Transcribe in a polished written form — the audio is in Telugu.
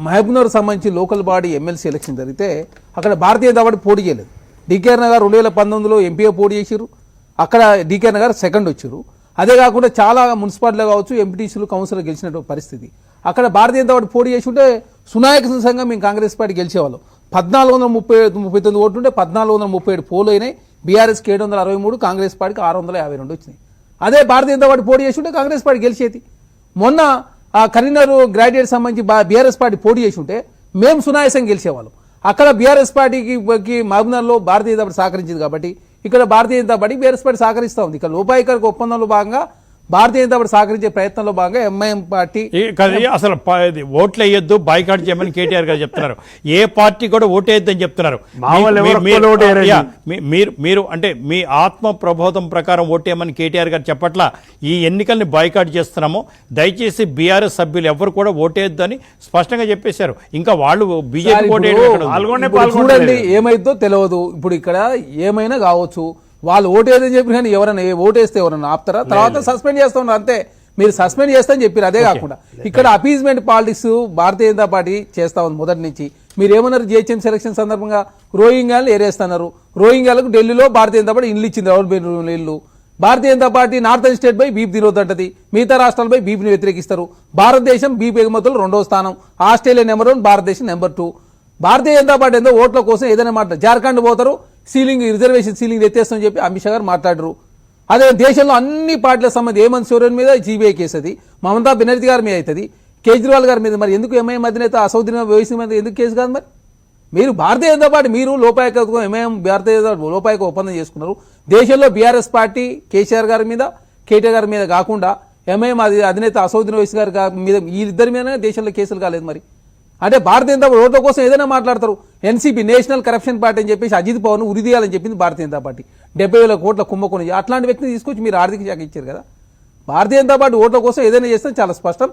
మహబూబ్నగర్ సంబంధించి లోకల్ బాడీ ఎమ్మెల్సీ ఎలక్షన్ జరిగితే అక్కడ భారతీయ జనతా పార్టీ పోటీ చేయలేదు. డికేఆర్ నగర్ 2019లో ఎంపీగా పోటీ చేశారు. అక్కడ డికేఆర్ నగర్ సెకండ్ వచ్చారు. అదే కాకుండా చాలా మున్సిపాలిటీలో కావచ్చు ఎంపీటీసీలు కౌన్సిలర్ గెలిచినటువంటి పరిస్థితి. అక్కడ భారతీయ జనతా పార్టీ పోటీ చేసి ఉంటే సునాయక సంఘంగా మేము కాంగ్రెస్ పార్టీ గెలిచేవాళ్ళం. 1439 ఓట్లు ఉంటే 1437 పోలు అయినాయి. బీఆర్ఎస్కి 763, కాంగ్రెస్ పార్టీకి 652 వచ్చినాయి. అదే భారతీయ జనతా పార్టీ పోటీ చేసి ఉంటే కాంగ్రెస్ పార్టీ గెలిచేది. మొన్న ఆ కరీంనగర్ గ్రాడ్యుయేట్ సంబంధించి బీఆర్ఎస్ పార్టీ పోటీ చేసి ఉంటే మేము సునాయాసంగా గెలిచేవాళ్ళం. అక్కడ బీఆర్ఎస్ పార్టీకి మహబూబ్నగర్లో భారతీయ జనతా పార్టీ సహకరించింది కాబట్టి ఇక్కడ Bharatiya Janata party BRS party సహకరిస్తూ ఉంది. ఇక్కడ లోపాయికర్ ఒప్పందంలో భాగంగా భారతీయ జనతా పార్టీ సహకరించే ప్రయత్నంలో భాగంగా ఎంఐఎం పార్టీ అసలు ఓట్లు వేయొద్దు బాయ్కాట్ చేయమని కేటీఆర్ గారు చెప్తున్నారు. ఏ పార్టీ కూడా ఓటు వేయొద్దని చెప్తున్నారు. మీరు అంటే మీ ఆత్మ ప్రబోధం ప్రకారం ఓటేయమని కేటీఆర్ గారు చెప్పట్లా. ఈ ఎన్నికల్ని బాయ్కాట్ చేస్తున్నాము, దయచేసి బీఆర్ఎస్ సభ్యులు ఎవరు కూడా ఓటేయొద్దు అని స్పష్టంగా చెప్పేశారు. ఇంకా వాళ్ళు బీజేపీ చూడండి ఏమైందో తెలియదు. ఇప్పుడు ఇక్కడ ఏమైనా కావచ్చు, వాళ్ళు ఓటేదని చెప్పి కానీ ఎవరైనా ఓటేస్తే ఎవరన్నా ఆపుతారా? తర్వాత సస్పెండ్ చేస్తా ఉన్నారు అంతే. మీరు సస్పెండ్ చేస్తారని చెప్పారు. అదే కాకుండా ఇక్కడ appeasement politics Bharatiya Janata party చేస్తా ఉంది మొదటి నుంచి. మీరు ఏమన్నారు జిహెచ్ఎం సెలక్షన్ సందర్భంగా రోహింగ్యాలను ఏరేస్తున్నారు. రోహింగ్యాలకు ఢిల్లీలో భారతీయ జనతా పార్టీ ఇల్లు ఇచ్చింది, డబుల్ బెడ్రూమ్ ఇల్లు. Bharatiya Janata party northern state పై బీపీ తినొద్దంటది, మిగతా రాష్ట్రాలపై బీపీని వ్యతిరేకిస్తారు. భారతదేశం బీపీ ఎగుమతులు 2వ స్థానం, ఆస్ట్రేలియా నెంబర్ 1, భారతదేశం నెంబర్ 2. భారతీయ జనతా పార్టీ ఏందో ఓట్ల కోసం ఏదైనా మాట్లాడు. జార్ఖండ్ పోతారు, సీలింగ్ రిజర్వేషన్ సీలింగ్ ఎత్తేస్తామని చెప్పి అమిత్ షా గారు మాట్లాడరు. అదే దేశంలో అన్ని పార్టీల సంబంధించి హేమంత్ సోరెన్ మీద జీబీఐ కేసు, అది మమతా బెనర్జీ గారి మీద అవుతుంది, కేజ్రీవాల్ గారి మీద. మరి ఎందుకు ఎంఐఎం అధినేత అసౌద్దీన్ ఓవైసీ మీద ఎందుకు కేసు కాదు? మరి మీరు భారతీయ జనతా పార్టీ మీరు లోపాయక ఎంఐఎం భారతీయ జనతా లోపాయక ఒప్పందం చేసుకున్నారు. దేశంలో బీఆర్ఎస్ పార్టీ కేసీఆర్ గారి మీద కేటీఆర్ గారి మీద కాకుండా ఎంఐఎం అధినేత అసౌద్దీన్ ఓవైసీ గారి మీద వీళ్ళిద్దరి మీదనే దేశంలో కేసులు కాలేదు. మరి అంటే భారతీయ జనతా పార్టీ ఓట్ల కోసం ఏదైనా మాట్లాడతారు. ఎన్సీపీ నేషనల్ కరప్షన్ పార్టీ అని చెప్పేసి అజిత్ పవార్ను ఉరిదీయాలని చెప్పింది భారతీయ జనతా పార్టీ. 70,000 కోట్ల కుంభకోణం అట్లాంటి వ్యక్తిని తీసుకొచ్చి మీరు ఆర్థిక శాఖ ఇచ్చారు కదా. భారతీయ జనతా పార్టీ ఓట్ల కోసం ఏదైనా చేస్తే చాలా స్పష్టం.